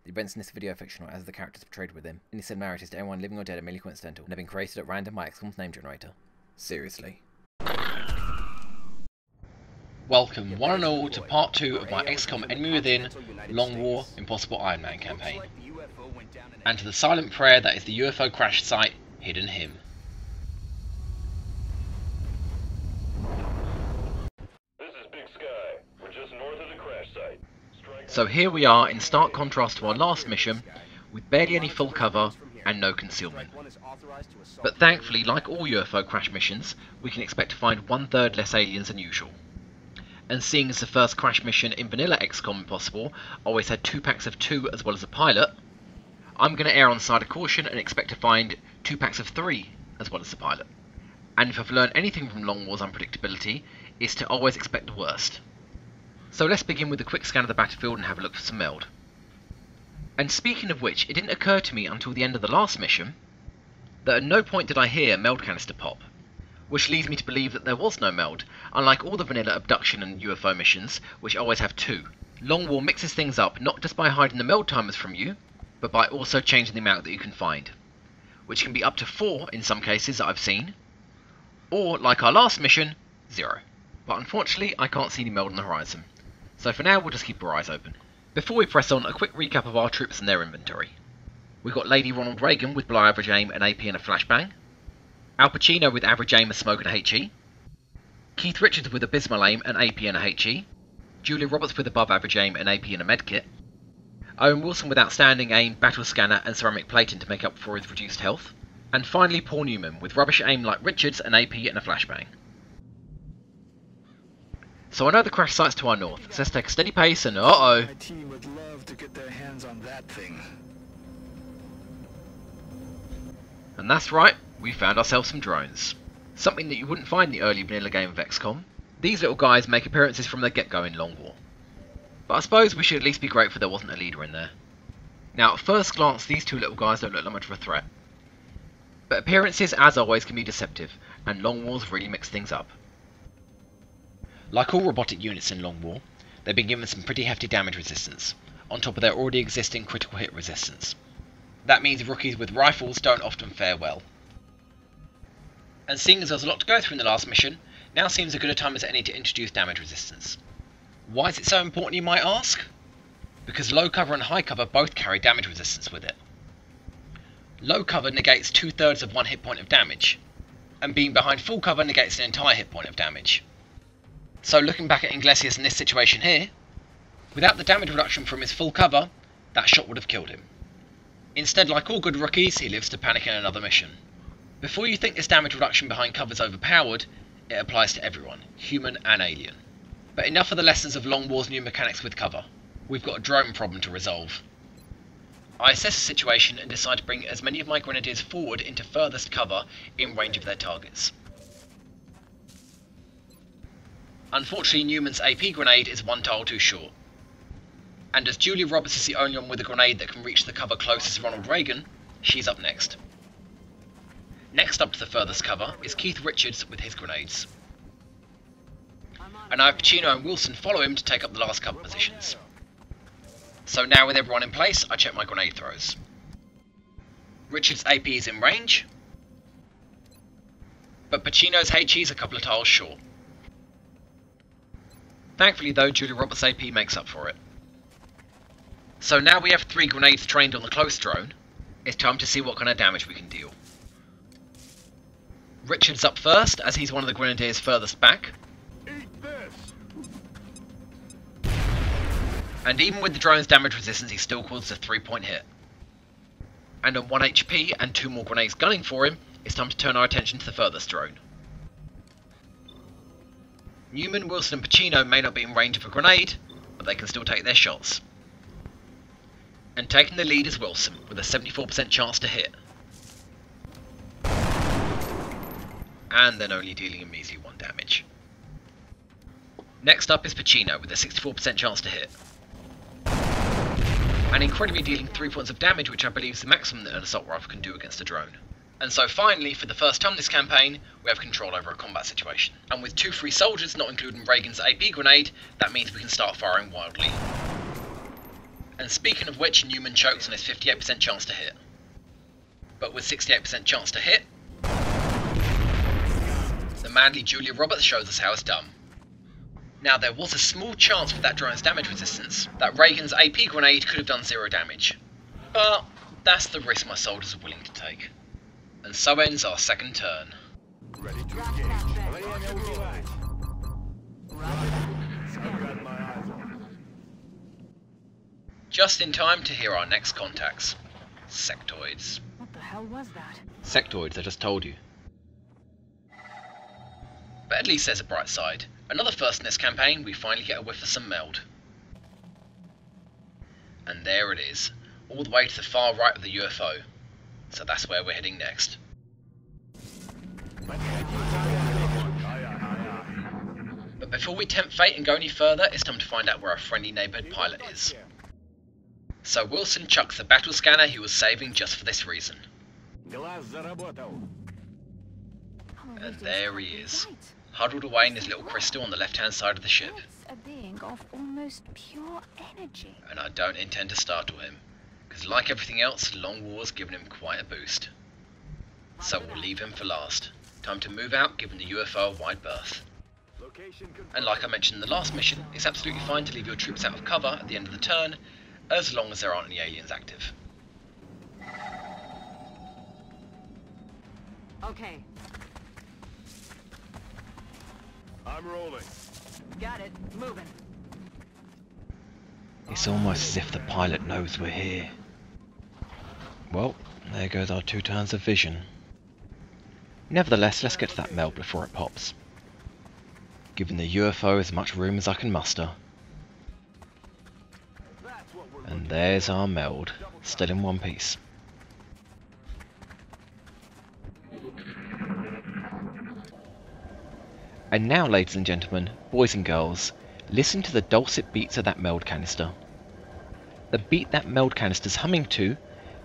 The events in this video are fictional as the characters portrayed within. Any similarities to anyone living or dead are merely coincidental and have been created at random by XCOM's name generator. Seriously. Welcome one and all to part 2 of my XCOM Enemy Within Long War Impossible Ironman campaign, and to the silent prayer that is the UFO Crash site, Hidden Hymn. This is Big Sky. We're just north of the crash site. So here we are in stark contrast to our last mission, with barely any full cover and no concealment. But thankfully, like all UFO Crash missions, we can expect to find 1/3 less aliens than usual. And seeing as the first Crash mission in vanilla XCOM Impossible always had 2 packs of 2 as well as a pilot, I'm going to err on the side of caution and expect to find 2 packs of 3 as well as the pilot. And if I've learned anything from Long War's unpredictability, is to always expect the worst. So let's begin with a quick scan of the battlefield and have a look for some meld. And speaking of which, it didn't occur to me until the end of the last mission that at no point did I hear meld canister pop, which leads me to believe that there was no meld, unlike all the vanilla abduction and UFO missions, which always have 2. Long War mixes things up not just by hiding the meld timers from you, but by also changing the amount that you can find, which can be up to 4 in some cases that I've seen, or like our last mission, 0. But unfortunately I can't see any meld on the horizon. So for now, we'll just keep our eyes open. Before we press on, a quick recap of our troops and their inventory. We've got Lady Ronald Reagan with below average aim, an AP and a flashbang. Al Pacino with average aim, a smoke and a HE. Keith Richards with abysmal aim, an AP and a HE. Julia Roberts with above average aim, an AP and a medkit. Owen Wilson with outstanding aim, battle scanner and ceramic plating to make up for his reduced health. And finally Paul Newman with rubbish aim like Richards, an AP and a flashbang. So I know the crash site's to our north, so let's take a steady pace and uh-oh. My team would love to get their hands on that thing. And that's right, we found ourselves some drones. Something that you wouldn't find in the early vanilla game of XCOM. These little guys make appearances from the get-go in Long War. But I suppose we should at least be grateful there wasn't a leader in there. Now at first glance these 2 little guys don't look like much of a threat. But appearances as always can be deceptive, and Long War's really mixed things up. Like all robotic units in Long War, they've been given some pretty hefty damage resistance, on top of their already existing critical hit resistance. That means rookies with rifles don't often fare well. And seeing as there was a lot to go through in the last mission, now seems as good a time as any to introduce damage resistance. Why is it so important, you might ask? Because low cover and high cover both carry damage resistance with it. Low cover negates 2/3 of 1 hit point of damage, and being behind full cover negates an entire hit point of damage. So looking back at Inglesias in this situation here, without the damage reduction from his full cover, that shot would have killed him. Instead, like all good rookies, he lives to panic in another mission. Before you think this damage reduction behind cover is overpowered, it applies to everyone, human and alien. But enough of the lessons of Long War's new mechanics with cover. We've got a drone problem to resolve. I assess the situation and decide to bring as many of my grenadiers forward into furthest cover in range of their targets. Unfortunately, Newman's AP grenade is 1 tile too short. And as Julia Roberts is the only one with a grenade that can reach the cover closest to Ronald Reagan, she's up next. Next up to the furthest cover is Keith Richards with his grenades. And I have Pacino and Wilson follow him to take up the last cover positions. So now with everyone in place, I check my grenade throws. Richards' AP is in range, but Pacino's HE is a couple of tiles short. Thankfully though, Julia Roberts' AP makes up for it. So now we have 3 grenades trained on the close drone, it's time to see what kind of damage we can deal. Richards up first, as he's one of the grenadiers furthest back. And even with the drone's damage resistance, he still causes a 3-point hit. And on 1 HP and 2 more grenades gunning for him, it's time to turn our attention to the furthest drone. Newman, Wilson and Pacino may not be in range of a grenade, but they can still take their shots. And taking the lead is Wilson, with a 74% chance to hit. And then only dealing a measly 1 damage. Next up is Pacino, with a 64% chance to hit. And incredibly dealing 3 points of damage, which I believe is the maximum that an assault rifle can do against a drone. And so finally, for the first time this campaign, we have control over a combat situation. And with 2 free soldiers, not including Reagan's AP grenade, that means we can start firing wildly. And speaking of which, Newman chokes on his 58% chance to hit. But with 68% chance to hit, the manly Julia Roberts shows us how it's done. Now there was a small chance with that drone's damage resistance that Reagan's AP grenade could have done 0 damage. But that's the risk my soldiers are willing to take. And so ends our second turn. Ready to engage. I've got my eyes on it. Just in time to hear our next contacts. Sectoids. What the hell was that? Sectoids, I just told you. But at least there's a bright side. Another first in this campaign, we finally get a whiff of some meld. And there it is, all the way to the far right of the UFO. So that's where we're heading next. But before we tempt fate and go any further, it's time to find out where our friendly neighbourhood pilot is. So Wilson chucks the battle scanner he was saving just for this reason. And there he is, huddled away in his little crystal on the left-hand side of the ship. A being of almost pure energy. And I don't intend to startle him, because like everything else, Long War's given him quite a boost. So we'll leave him for last. Time to move out, giving the UFO a wide berth. And like I mentioned in the last mission, it's absolutely fine to leave your troops out of cover at the end of the turn, as long as there aren't any aliens active. Okay, I'm rolling. got it. Moving. It's almost as if the pilot knows we're here. Well, there goes our 2 turns of vision. Nevertheless, let's get to that meld before it pops. Giving the UFO as much room as I can muster. And there's our meld, still in one piece. And now, ladies and gentlemen, boys and girls, listen to the dulcet beats of that meld canister. The beat that meld canister's humming to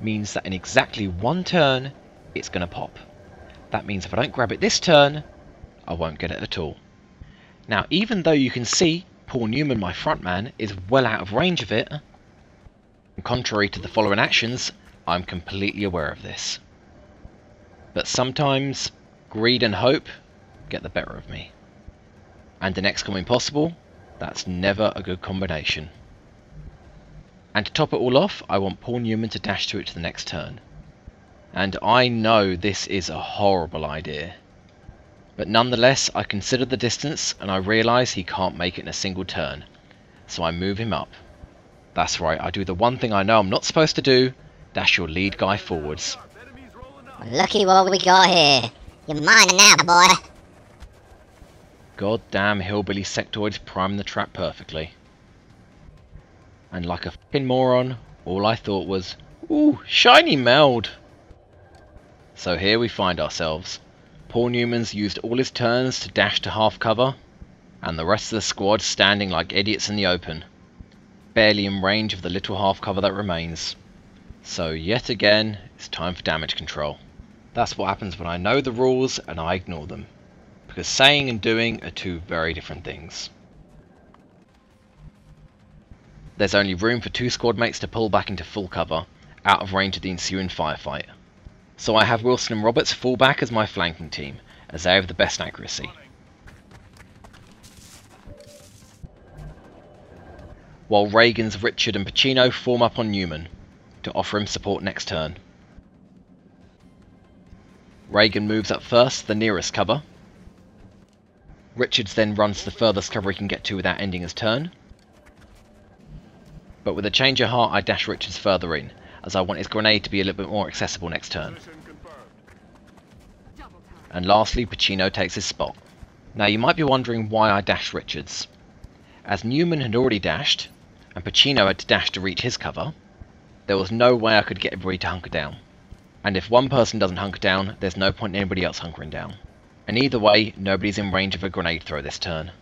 means that in exactly 1 turn, it's going to pop. That means if I don't grab it this turn, I won't get it at all. Now, even though you can see Paul Newman, my frontman, is well out of range of it, and contrary to the following actions, I'm completely aware of this. But sometimes, greed and hope get the better of me. And an XCOM impossible, that's never a good combination. And to top it all off, I want Paul Newman to dash to it to the next turn. And I know this is a horrible idea. But nonetheless, I consider the distance and I realise he can't make it in a single turn. So I move him up. That's right, I do the one thing I know I'm not supposed to do, dash your lead guy forwards. Looky what we got here. You're mine now, boy. Goddamn hillbilly sectoids priming the trap perfectly. And like a fucking moron, all I thought was, ooh, shiny meld. So here we find ourselves. Paul Newman's used all his turns to dash to half cover, and the rest of the squad standing like idiots in the open, barely in range of the little half cover that remains. So yet again, it's time for damage control. That's what happens when I know the rules and I ignore them, because saying and doing are 2 very different things. There's only room for 2 squad mates to pull back into full cover, out of range of the ensuing firefight. So I have Wilson and Roberts fall back as my flanking team, as they have the best accuracy. While Reagan's Richard and Pacino form up on Newman, to offer him support next turn. Reagan moves up first, the nearest cover. Richards then runs to the furthest cover he can get to without ending his turn. But with a change of heart I dash Richards further in, as I want his grenade to be a little bit more accessible next turn. And lastly, Pacino takes his spot. Now you might be wondering why I dashed Richards. As Newman had already dashed, and Pacino had to dash to reach his cover, there was no way I could get everybody to hunker down. And if one person doesn't hunker down, there's no point in anybody else hunkering down. And either way, nobody's in range of a grenade throw this turn.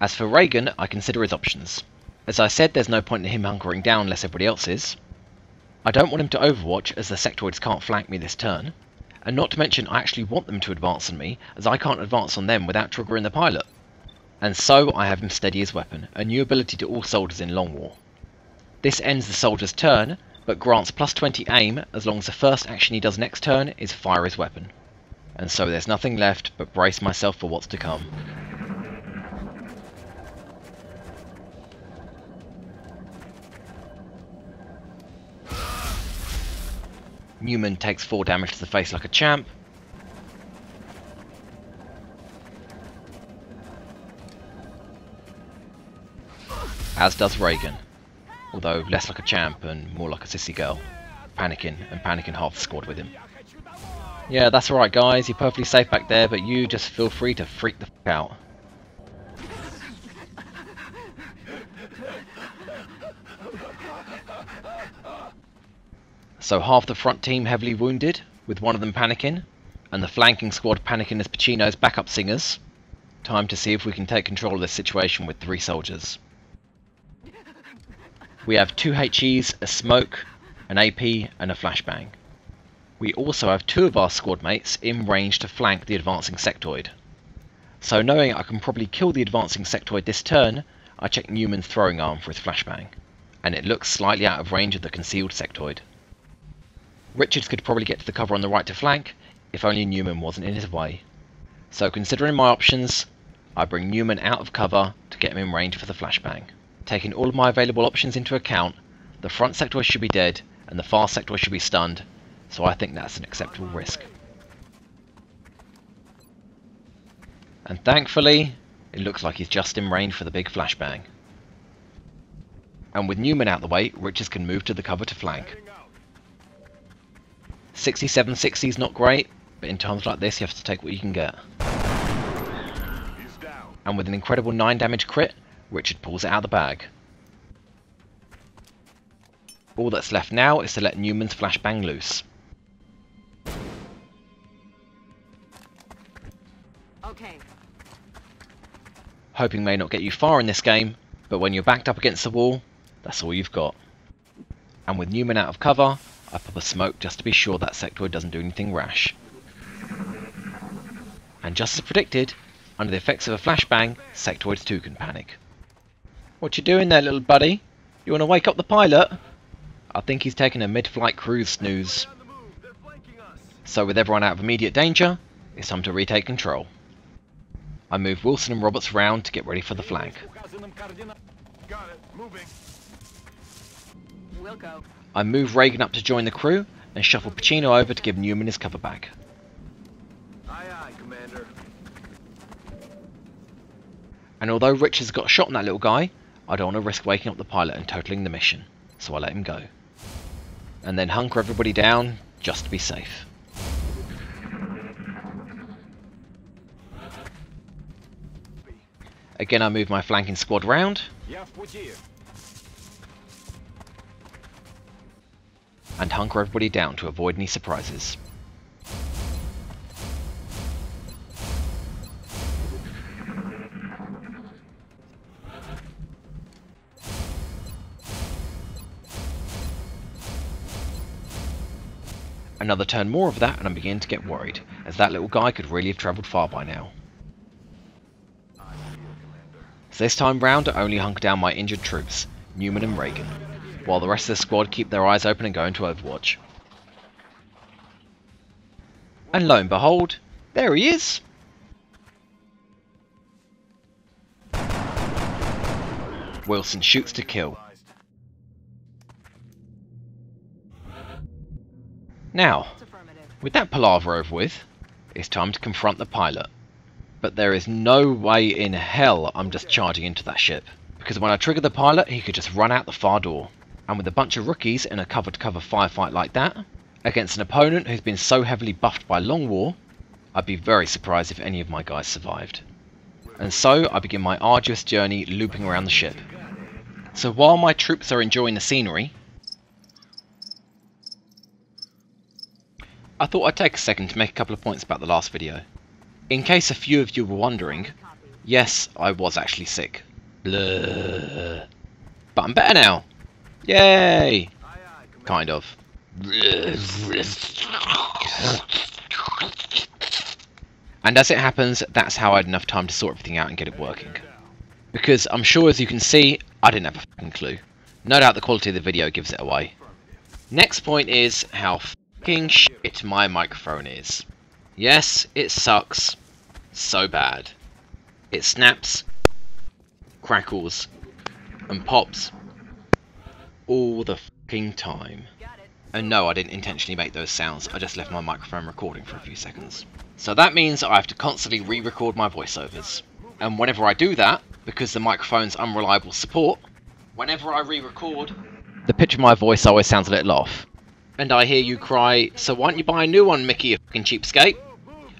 As for Reagan, I consider his options. As I said, there's no point in him hunkering down unless everybody else is. I don't want him to overwatch, as the sectoids can't flank me this turn. And not to mention, I actually want them to advance on me, as I can't advance on them without triggering the pilot. And so I have him steady his weapon, a new ability to all soldiers in Long War. This ends the soldier's turn, but grants +20 aim as long as the first action he does next turn is fire his weapon. And so there's nothing left but brace myself for what's to come. Newman takes 4 damage to the face like a champ. As does Reagan, although less like a champ and more like a sissy girl, panicking half the squad with him. Yeah, that's alright guys, you're perfectly safe back there, but you just feel free to freak the f*** out. So half the front team heavily wounded, with one of them panicking, and the flanking squad panicking as Pacino's backup singers. Time to see if we can take control of this situation with 3 soldiers. We have 2 HEs, a smoke, an AP and a flashbang. We also have 2 of our squad mates in range to flank the advancing sectoid. So knowing I can probably kill the advancing sectoid this turn, I check Newman's throwing arm for his flashbang, and it looks slightly out of range of the concealed sectoid. Richards could probably get to the cover on the right to flank, if only Newman wasn't in his way. So considering my options, I bring Newman out of cover to get him in range for the flashbang. Taking all of my available options into account, the front sectoid should be dead and the far sectoid should be stunned, so I think that's an acceptable risk. And thankfully, it looks like he's just in range for the big flashbang. And with Newman out the way, Richards can move to the cover to flank. 67-60 is not great, but in times like this you have to take what you can get. And with an incredible 9 damage crit, Richard pulls it out of the bag. All that's left now is to let Newman's flashbang loose. Okay. Hoping may not get you far in this game, but when you're backed up against the wall, that's all you've got. And with Newman out of cover, I pop a smoke just to be sure that sectoid doesn't do anything rash. And just as predicted, under the effects of a flashbang, sectoids too can panic. What you doing there, little buddy? You want to wake up the pilot? I think he's taking a mid-flight cruise snooze. So with everyone out of immediate danger, it's time to retake control. I move Wilson and Roberts round to get ready for the flank. Got it. Moving. We'll go. I move Reagan up to join the crew and shuffle Pacino over to give Newman his cover back. Aye, aye, Commander. And although Richards got a shot on that little guy, I don't want to risk waking up the pilot and totaling the mission, so I let him go. And then hunker everybody down just to be safe. Again I move my flanking squad round. And hunker everybody down to avoid any surprises. Another turn more of that and I'm beginning to get worried, as that little guy could really have travelled far by now. So this time round I only hunker down my injured troops, Newman and Reagan, while the rest of the squad keep their eyes open and go into Overwatch. And lo and behold, there he is! Wilson shoots to kill. Now, with that palaver over with, it's time to confront the pilot. But there is no way in hell I'm just charging into that ship, because when I trigger the pilot he could just run out the far door. And with a bunch of rookies in a cover-to-cover firefight like that, against an opponent who's been so heavily buffed by Long War, I'd be very surprised if any of my guys survived. And so I begin my arduous journey looping around the ship. So while my troops are enjoying the scenery, I thought I'd take a second to make a couple of points about the last video. In case a few of you were wondering, yes, I was actually sick. Blah. But I'm better now. Yay! Kind of. And as it happens, that's how I had enough time to sort everything out and get it working. Because I'm sure as you can see, I didn't have a fucking clue. No doubt the quality of the video gives it away. Next point is how fucking shit my microphone is. Yes, it sucks. So bad. It snaps, crackles, and pops all the fucking time. And no, I didn't intentionally make those sounds, I just left my microphone recording for a few seconds. So that means I have to constantly re-record my voiceovers. And whenever I do that, because the microphone's unreliable support, whenever I re-record, the pitch of my voice always sounds a little off. And I hear you cry, "So why don't you buy a new one, Mickey, you fucking cheapskate?"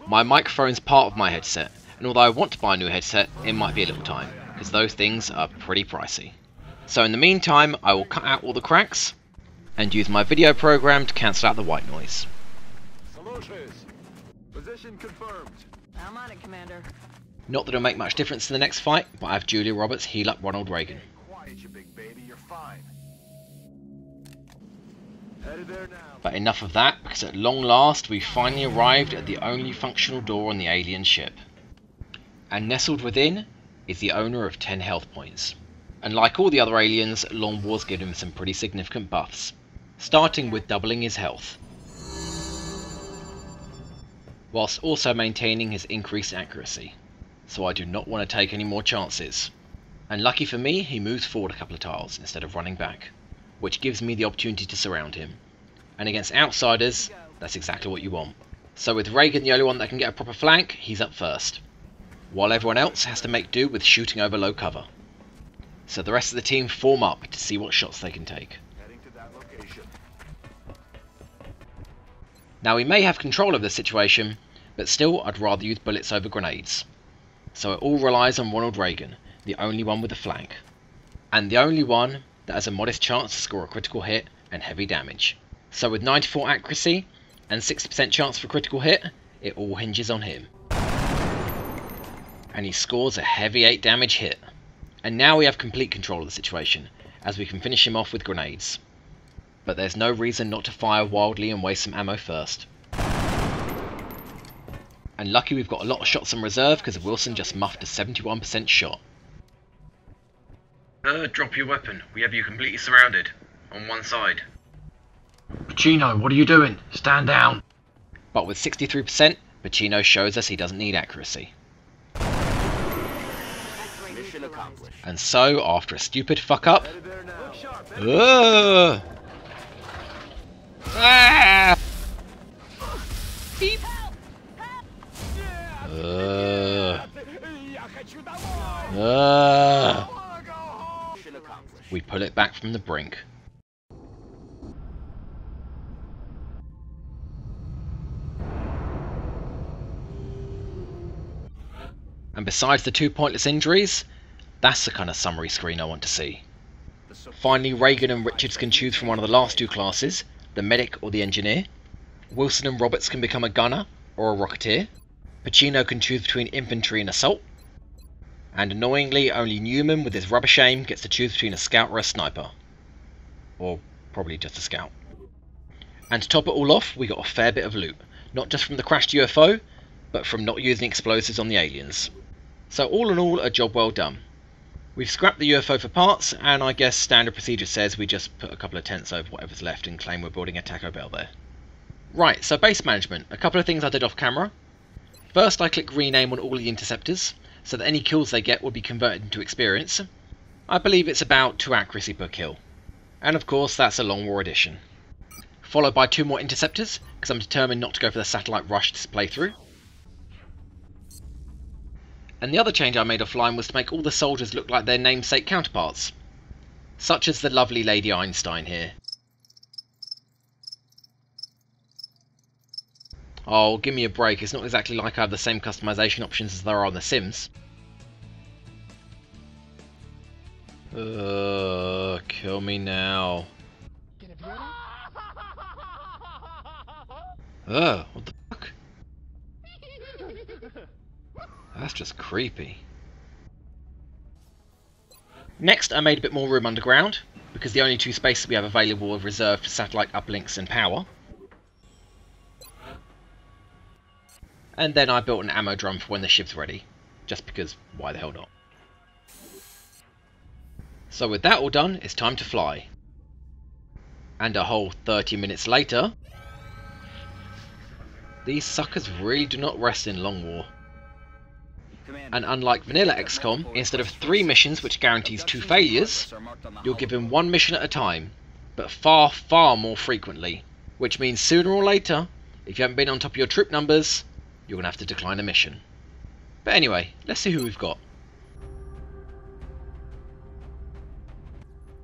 My microphone's part of my headset, and although I want to buy a new headset, it might be a little time, because those things are pretty pricey. So in the meantime, I will cut out all the cracks, and use my video program to cancel out the white noise. Solutions. Position confirmed. I'm on it, Commander. Not that it'll make much difference in the next fight, but I have Julia Roberts heal up Ronald Reagan. Quiet, you big baby. You're fine. Headed there now. But enough of that, because at long last we finally arrived at the only functional door on the alien ship. And nestled within is the owner of 10 health points. And like all the other aliens, Long War's given him some pretty significant buffs, starting with doubling his health, whilst also maintaining his increased accuracy. So I do not want to take any more chances. And lucky for me, he moves forward a couple of tiles instead of running back, which gives me the opportunity to surround him. And against outsiders, that's exactly what you want. So with Reagan the only one that can get a proper flank, he's up first, while everyone else has to make do with shooting over low cover. So the rest of the team form up to see what shots they can take. Heading to that location. Now we may have control of the situation, but still I'd rather use bullets over grenades. So it all relies on Ronald Reagan, the only one with a flank. And the only one that has a modest chance to score a critical hit and heavy damage. So with 94 accuracy and 60% chance for critical hit, it all hinges on him. And he scores a heavy 8 damage hit. And now we have complete control of the situation, as we can finish him off with grenades. But there's no reason not to fire wildly and waste some ammo first. And lucky we've got a lot of shots in reserve because Wilson just muffed a 71% shot. Drop your weapon. We have you completely surrounded. On one side. Pacino, what are you doing? Stand down. But with 63%, Pacino shows us he doesn't need accuracy. Mission accomplished. And so, after a stupid fuck up... Headed there now. Look sharp. Ah! Beep. Mission accomplished. We pull it back from the brink. And besides the 2 pointless injuries, that's the kind of summary screen I want to see. Finally, Reagan and Richards can choose from one of the last 2 classes, the medic or the engineer. Wilson and Roberts can become a gunner or a rocketeer. Pacino can choose between infantry and assault. And annoyingly, only Newman with his rubbish aim gets to choose between a scout or a sniper. Or probably just a scout. And to top it all off, we got a fair bit of loot. Not just from the crashed UFO, but from not using explosives on the aliens. So all in all, a job well done. We've scrapped the UFO for parts, and I guess standard procedure says we just put a couple of tents over whatever's left and claim we're building a Taco Bell there. Right, so base management. A couple of things I did off camera. First, I click rename on all the interceptors, so that any kills they get will be converted into experience. I believe it's about 2 accuracy per kill. And of course, that's a Long War edition. Followed by 2 more interceptors, because I'm determined not to go for the satellite rush this playthrough. And the other change I made offline was to make all the soldiers look like their namesake counterparts, such as the lovely Lady Einstein here. Oh, give me a break, it's not exactly like I have the same customization options as there are on The Sims. Kill me now. What the fuck? That's just creepy. Next, I made a bit more room underground, because the only 2 spaces we have available are reserved for satellite uplinks and power. And then I built an ammo drum for when the ship's ready, just because why the hell not. So with that all done, it's time to fly. And a whole 30 minutes later, these suckers really do not rest in long war. And unlike vanilla XCOM, instead of 3 missions which guarantees 2 failures, you're given 1 mission at a time, but far, far more frequently. Which means sooner or later, if you haven't been on top of your troop numbers, you're going to have to decline a mission. But anyway, let's see who we've got.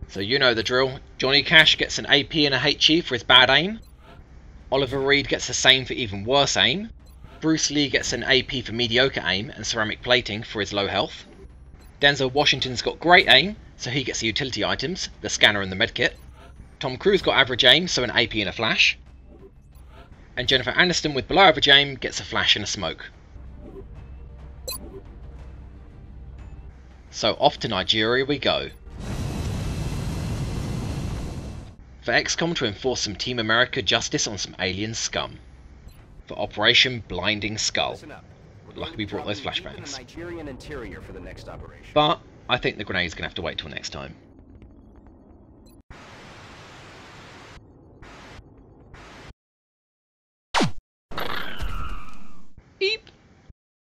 So you know the drill. Johnny Cash gets an AP and a HE for his bad aim. Oliver Reed gets the same for even worse aim. Bruce Lee gets an AP for mediocre aim and ceramic plating for his low health. Denzel Washington's got great aim, so he gets the utility items, the scanner and the medkit. Tom Cruise got average aim, so an AP and a flash. And Jennifer Aniston with below average aim gets a flash and a smoke. So off to Nigeria we go. For XCOM to enforce some Team America justice on some alien scum. For Operation Blinding Skull. Lucky we brought those flashbangs. But I think the grenade's going to have to wait till next time.